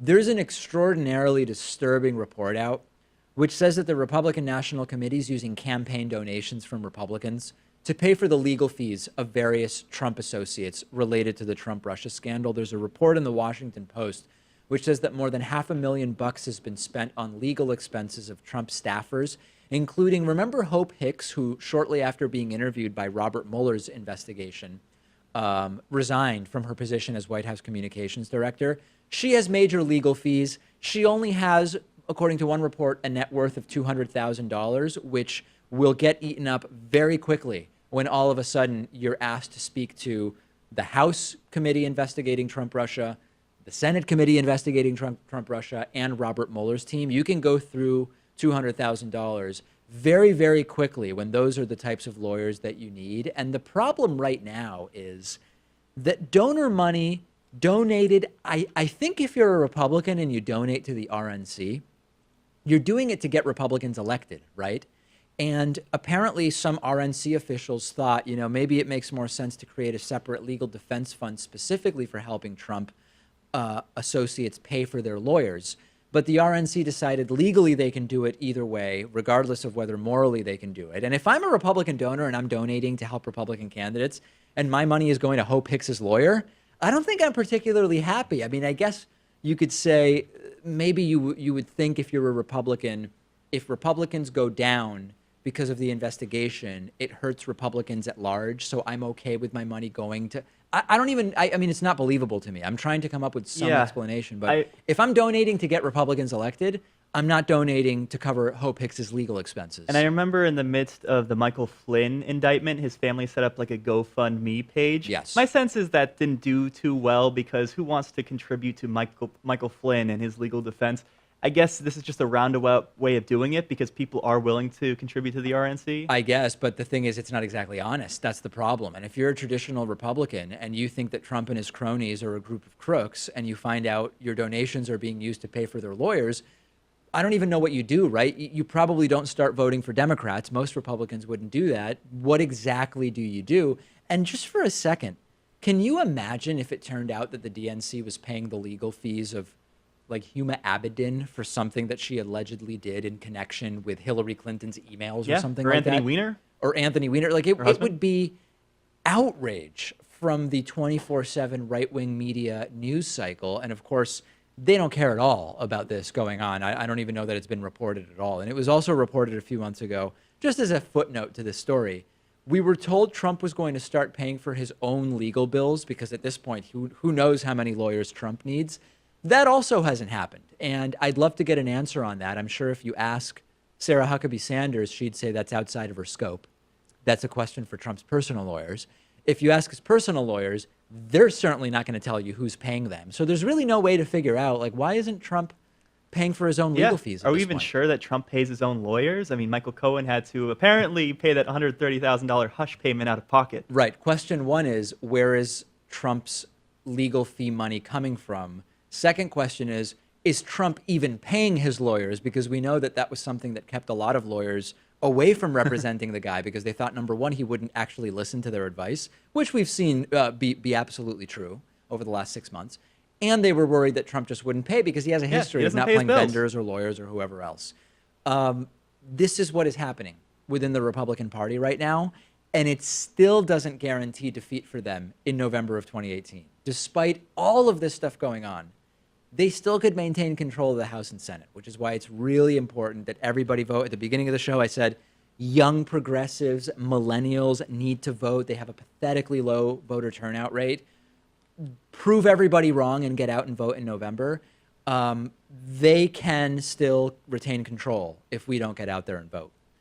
There's an extraordinarily disturbing report out which says that the Republican National Committee is using campaign donations from Republicans to pay for the legal fees of various Trump associates related to the Trump-Russia scandal. There's a report in the Washington Post which says that more than $500,000 has been spent on legal expenses of Trump staffers, including, remember Hope Hicks, who shortly after being interviewed by Robert Mueller's investigation, resigned from her position as White House Communications Director. She has major legal fees. She only has, according to one report, a net worth of $200,000, which will get eaten up very quickly when all of a sudden you're asked to speak to the House committee investigating Trump-Russia, the Senate committee investigating Trump-Russia, and Robert Mueller's team. You can go through $200,000 very, very quickly when those are the types of lawyers that you need. And the problem right now is that donor money donated, I think if you're a Republican and you donate to the RNC, you're doing it to get Republicans elected, right? And apparently some RNC officials thought, you know, maybe it makes more sense to create a separate legal defense fund specifically for helping Trump associates pay for their lawyers. But the RNC decided legally they can do it either way, regardless of whether morally they can do it. And if I'm a Republican donor and I'm donating to help Republican candidates and my money is going to Hope Hicks's lawyer, I don't think I'm particularly happy. I mean, I guess you could say maybe you would think if you're a Republican, if Republicans go down because of the investigation, it hurts Republicans at large. So I'm okay with my money going to, I mean, it's not believable to me. I'm trying to come up with some explanation, but if I'm donating to get Republicans elected, I'm not donating to cover Hope Hicks's legal expenses. And I remember in the midst of the Michael Flynn indictment, his family set up like a GoFundMe page. Yes. My sense is that didn't do too well because who wants to contribute to Michael Flynn and his legal defense? I guess this is just a roundabout way of doing it because people are willing to contribute to the RNC. I guess, but the thing is, it's not exactly honest. That's the problem. And if you're a traditional Republican and you think that Trump and his cronies are a group of crooks and you find out your donations are being used to pay for their lawyers, I don't even know what you do, right? You probably don't start voting for Democrats. Most Republicans wouldn't do that. What exactly do you do? And just for a second, can you imagine if it turned out that the DNC was paying the legal fees of like Huma Abedin for something that she allegedly did in connection with Hillary Clinton's emails or something like that? Anthony Weiner? Or Anthony Weiner. Like it would be outrage from the 24/7 right-wing media news cycle. And of course, they don't care at all about this going on. I don't even know that it's been reported at all. And it was also reported a few months ago, just as a footnote to this story. We were told Trump was going to start paying for his own legal bills because at this point, who knows how many lawyers Trump needs. That also hasn't happened. And I'd love to get an answer on that. I'm sure if you ask Sarah Huckabee Sanders, she'd say that's outside of her scope. That's a question for Trump's personal lawyers. If you ask his personal lawyers, they're certainly not going to tell you who's paying them. So there's really no way to figure out, like, why isn't Trump paying for his own legal fees? Are we even sure that Trump pays his own lawyers? I mean, Michael Cohen had to apparently pay that $130,000 hush payment out of pocket. Right. Question one is, where is Trump's legal fee money coming from? Second question is Trump even paying his lawyers? Because we know that that was something that kept a lot of lawyers away from representing the guy because they thought, number one, he wouldn't actually listen to their advice, which we've seen be absolutely true over the last 6 months. And they were worried that Trump just wouldn't pay because he has a history of not paying vendors or lawyers or whoever else. This is what is happening within the Republican Party right now. And it still doesn't guarantee defeat for them in November of 2018. Despite all of this stuff going on, they still could maintain control of the House and Senate, which is why it's really important that everybody vote. At the beginning of the show, I said young progressives, millennials need to vote. They have a pathetically low voter turnout rate. Prove everybody wrong and get out and vote in November. They can still retain control if we don't get out there and vote.